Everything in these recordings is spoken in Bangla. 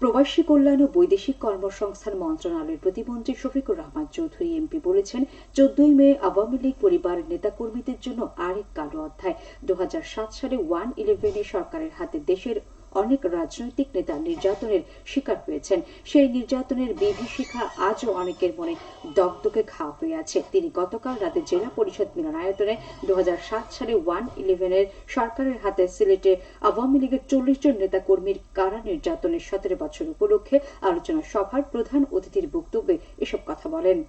প্রবাসী কল্যাণ ও বৈদেশিক কর্মসংস্থান মন্ত্রণালয়ের প্রতিমন্ত্রী শফিকুর রহমান চৌধুরী এমপি বলেছেন, 14 মে আওয়ামী লীগ পরিবারের নেতাকর্মীদের জন্য আরেক কালো অধ্যায়। 2007 সালে 1/11 সরকারের হাতে দেশের অনেক রাজনৈতিক নেতা নির্যাতনের শিকার হয়েছেন। সেই নির্যাতনের বিভীষিকা আজও অনেকের মনে দগদগে ঘা হয়ে আছে। তিনি গতকাল রাতে জেলা পরিষদ মিলনায়তনে 2007 সালে 1/11 সরকারের হাতে সিলেটে আওয়ামী লীগের 40 জন নেতাকর্মীর কারা নির্যাতনের 17 বছর উপলক্ষে আলোচনা সভার প্রধান অতিথির বক্তব্যে এসব কথা বলেন।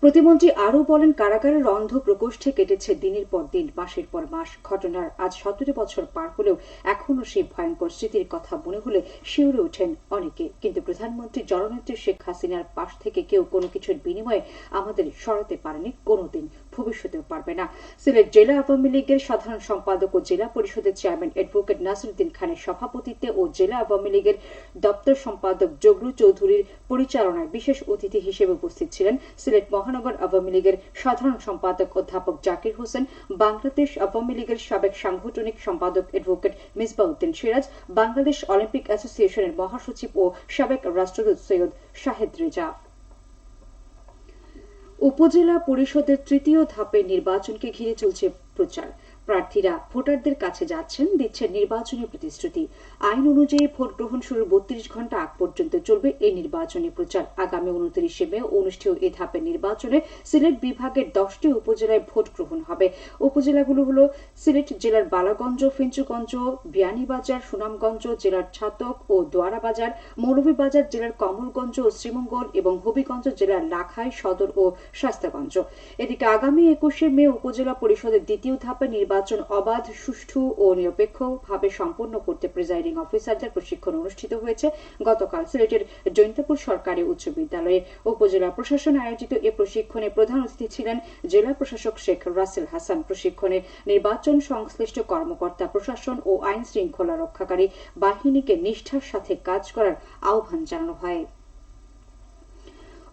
প্রতিমন্ত্রী আরও বলেন, কারাগারের অন্ধ প্রকোষ্ঠে কেটেছে দিনের পর দিন, মাসের পর মাস। ঘটনার আজ 17 বছর পার হলেও এখনও সেই ভয়ঙ্কর স্মৃতির কথা মনে হলে শিউরে ওঠেন অনেকে। কিন্তু প্রধানমন্ত্রী জননেত্রী শেখ হাসিনার পাশ থেকে কেউ কোনো কিছুর বিনিময়ে আমাদের সরাতে পারেনি, কোনোদিন ভবিষ্যতেও পারবে না। সিলেট জেলা আওয়ামী লীগের সাধারণ সম্পাদক ও জেলা পরিষদের চেয়ারম্যান অ্যাডভোকেট নাসিরউদ্দিন খানের সভাপতিত্বে ও জেলা আওয়ামী লীগের দপ্তর সম্পাদক জগলু চৌধুরীর পরিচালনায় বিশেষ অতিথি হিসেবে উপস্থিত ছিলেন সিলেট মহানগর আওয়ামী লীগের সাধারণ সম্পাদক অধ্যাপক জাকির হোসেন, বাংলাদেশ আওয়ামী লীগের সাবেক সাংগঠনিক সম্পাদক অ্যাডভোকেট মিসবাউদ্দিন সিরাজ, বাংলাদেশ অলিম্পিক অ্যাসোসিয়েশনের মহাসচিব ও সাবেক রাষ্ট্রদূত সৈয়দ শাহেদ রেজা। উপজেলা পরিষদের তৃতীয় ধাপের নির্বাচনকে ঘিরে চলছে প্রচার। প্রার্থীরা ভোটারদের কাছে যাচ্ছেন, দিচ্ছেন নির্বাচনী প্রতিশ্রুতি। আইন অনুযায়ী ভোট গ্রহণ শুরুর 32 ঘণ্টা আগ পর্যন্ত চলবে এই নির্বাচনী প্রচার। আগামী 29 মে অনুষ্ঠেয় এই ধাপের নির্বাচনে সিলেট বিভাগের 10টি উপজেলায় ভোট গ্রহণ হবে। উপজেলাগুলো হল সিলেট জেলার বালাগঞ্জ, ফিঞ্চুগঞ্জ, বিয়ানীবাজার, সুনামগঞ্জ জেলার ছাতক ও দোয়ারাবাজার, মৌলভীবাজার জেলার কমলগঞ্জ ও শ্রীমঙ্গল এবং হবিগঞ্জ জেলার লাখাই, সদর ও শাস্তাগঞ্জ। এদিকে আগামী 21 মে উপজেলা পরিষদের দ্বিতীয় ধাপের নির্বাচন অবাধ, সুষ্ঠু ও নিরপেক্ষভাবে সম্পন্ন করতে প্রিজাইডিং অফিসারদের প্রশিক্ষণ অনুষ্ঠিত হয়েছে গতকাল সিলেটের জৈন্তাপুর সরকারি উচ্চ বিদ্যালয়ে। উপজেলা প্রশাসন আয়োজিত এ প্রশিক্ষণে প্রধান অতিথি ছিলেন জেলা প্রশাসক শেখ রাসেল হাসান। প্রশিক্ষণে নির্বাচন সংশ্লিষ্ট কর্মকর্তা, প্রশাসন ও আইন শৃঙ্খলা রক্ষাকারী বাহিনীকে নিষ্ঠার সাথে কাজ করার আহ্বান জানানো হয়।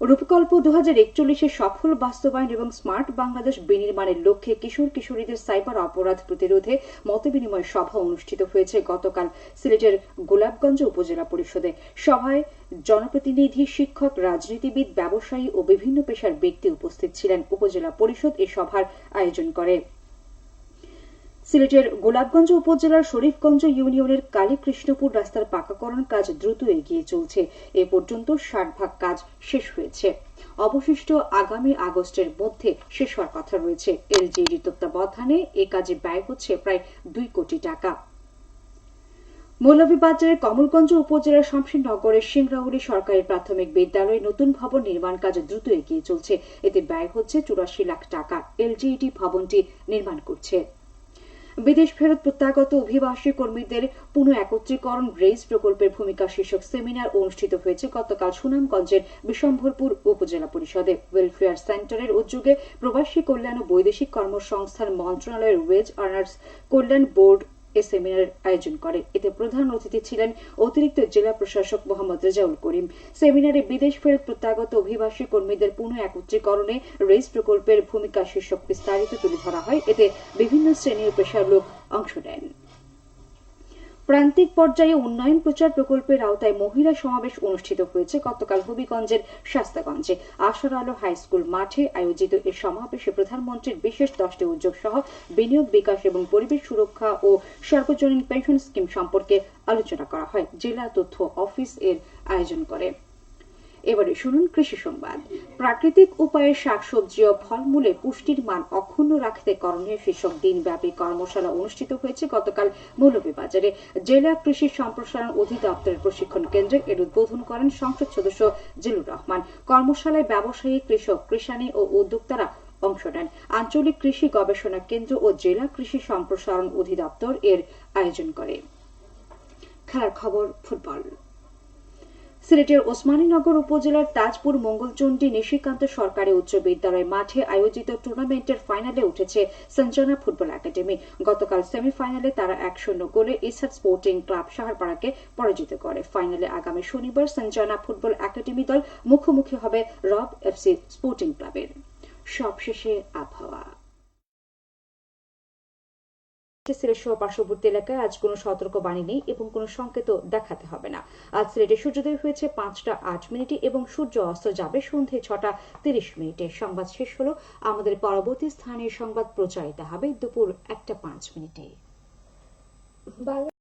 রূপকল্প 2041 সফল বাস্তবায়ন এবং স্মার্ট বাংলাদেশ বিনির্মাণের লক্ষ্যে কিশোর কিশোরীদের সাইবার অপরাধ প্রতিরোধে মতবিনিময় সভা অনুষ্ঠিত হয়েছে গতকাল সিলেটের গোলাপগঞ্জ উপজেলা পরিষদে। সভায় জনপ্রতিনিধি, শিক্ষক, রাজনীতিবিদ, ব্যবসায়ী ও বিভিন্ন পেশার ব্যক্তি উপস্থিত ছিলেন। উপজেলা পরিষদ এ সভার আয়োজন করে। সিলেটের গোলাপগঞ্জ উপজেলার শরীফগঞ্জ ইউনিয়নের কালীকৃষ্ণপুর রাস্তার পাকাকরণ কাজ দ্রুত এগিয়ে চলছে। এ পর্যন্ত 60% কাজ শেষ হয়েছে। অবশিষ্ট আগামী আগস্টের মধ্যে শেষ হওয়ার কথা রয়েছে। এলজিইডির তত্ত্বাবধানে এ কাজে ব্যয় হচ্ছে প্রায় 2 কোটি টাকা। মৌলভীবাজারের কমলগঞ্জ উপজেলার শামসিরনগরের সিংরাউলি সরকারি প্রাথমিক বিদ্যালয়ে নতুন ভবন নির্মাণ কাজ দ্রুত এগিয়ে চলছে। এতে ব্যয় হচ্ছে 84 লাখ টাকা। এলজিইডি ভবনটি নির্মাণ করছে। বিদেশ ফেরত প্রত্যাগত অভিবাসী কর্মীদের পুনঃ একত্রীকরণ রেইজ প্রকল্পের ভূমিকা শীর্ষক সেমিনার অনুষ্ঠিত হয়েছে গতকাল সুনামগঞ্জের বিশম্ভরপুর উপজেলা পরিষদে। ওয়েলফেয়ার সেন্টারের উদ্যোগে প্রবাসী কল্যাণ ও বৈদেশিক কর্মসংস্থান মন্ত্রণালয়ের ওয়েজ আর্নার্স কল্যাণ বোর্ড এ সেমিনারের আয়োজন করে। এতে প্রধান অতিথি ছিলেন অতিরিক্ত জেলা প্রশাসক মোহাম্মদ রেজাউল করিম। সেমিনারে বিদেশ ফেরত প্রত্যাগত অভিবাসী কর্মীদের পুনঃ একত্রীকরণে রেইজ প্রকল্পের ভূমিকা শীর্ষক বিস্তারিত তুলে ধরা হয়। এতে বিভিন্ন শ্রেণী ও পেশার লোক অংশ নেন। প্রান্তিক পর্যায়ে উন্নয়ন প্রচার প্রকল্পের আওতায় মহিলা সমাবেশ অনুষ্ঠিত হয়েছে গতকাল হবিগঞ্জের শাস্তাগঞ্জে। আশার আলো হাই স্কুল মাঠে আয়োজিত এ সমাবেশে প্রধানমন্ত্রীর বিশেষ 10টি উদ্যোগ সহ বিনিয়োগ, বিকাশ এবং পরিবেশ সুরক্ষা ও সার্বজনীন পেনশন স্কিম সম্পর্কে আলোচনা করা হয়। জেলা তথ্য অফিস এর আয়োজন করে। এবারে শুনুন কৃষি সংবাদ। প্রাকৃতিক উপায়ে শাকসবজি ও ফলমূলে পুষ্টির মান অক্ষুণ্ণ রাখতে করণীয় শীর্ষক দিনব্যাপী কর্মশালা অনুষ্ঠিত হয়েছে গতকাল মৌলভীবাজারে। জেলা কৃষি সম্প্রসারণ অধিদপ্তরের প্রশিক্ষণ কেন্দ্রে এর উদ্বোধন করেন সংসদ সদস্য জিলুর রহমান। কর্মশালায় ব্যবসায়ী, কৃষক, কৃষানী ও উদ্যোক্তারা অংশ নেন। আঞ্চলিক কৃষি গবেষণা কেন্দ্র ও জেলা কৃষি সম্প্রসারণ অধিদপ্তর এর আয়োজন করে। খেলার খবর, ফুটবল। সিলেটের ওসমানীনগর উপজেলার তাজপুর মঙ্গলচণ্ডী নিশিকান্ত সরকারি উচ্চ বিদ্যালয় মাঠে আয়োজিত টুর্নামেন্টের ফাইনালে উঠেছে সঞ্জনা ফুটবল একাডেমি। গতকাল সেমিফাইনালে তারা 1-0 গোলে ইসাট স্পোর্টিং ক্লাব সাহারপাড়াকে পরাজিত করে। ফাইনালে আগামী শনিবার সঞ্জনা ফুটবল একাডেমি দল মুখোমুখি হবে রব এফসি স্পোর্টিং ক্লাবের। সবশেষে আবহাওয়া। সিলেট সহ পার্শ্ববর্তী এলাকায় আজ কোনো সতর্কবাণী নেই এবং কোনো সংকেত দেখাতে হবে না। আজ সিলেটে সূর্যোদয় হয়েছে 5টা 8 এবং সূর্য অস্ত যাবে সন্ধ্যে 6টা 30। সংবাদ শেষ হলো। আমাদের পরবর্তী স্থানীয় সংবাদ প্রচারিত হবে দুপুর 1টা 5।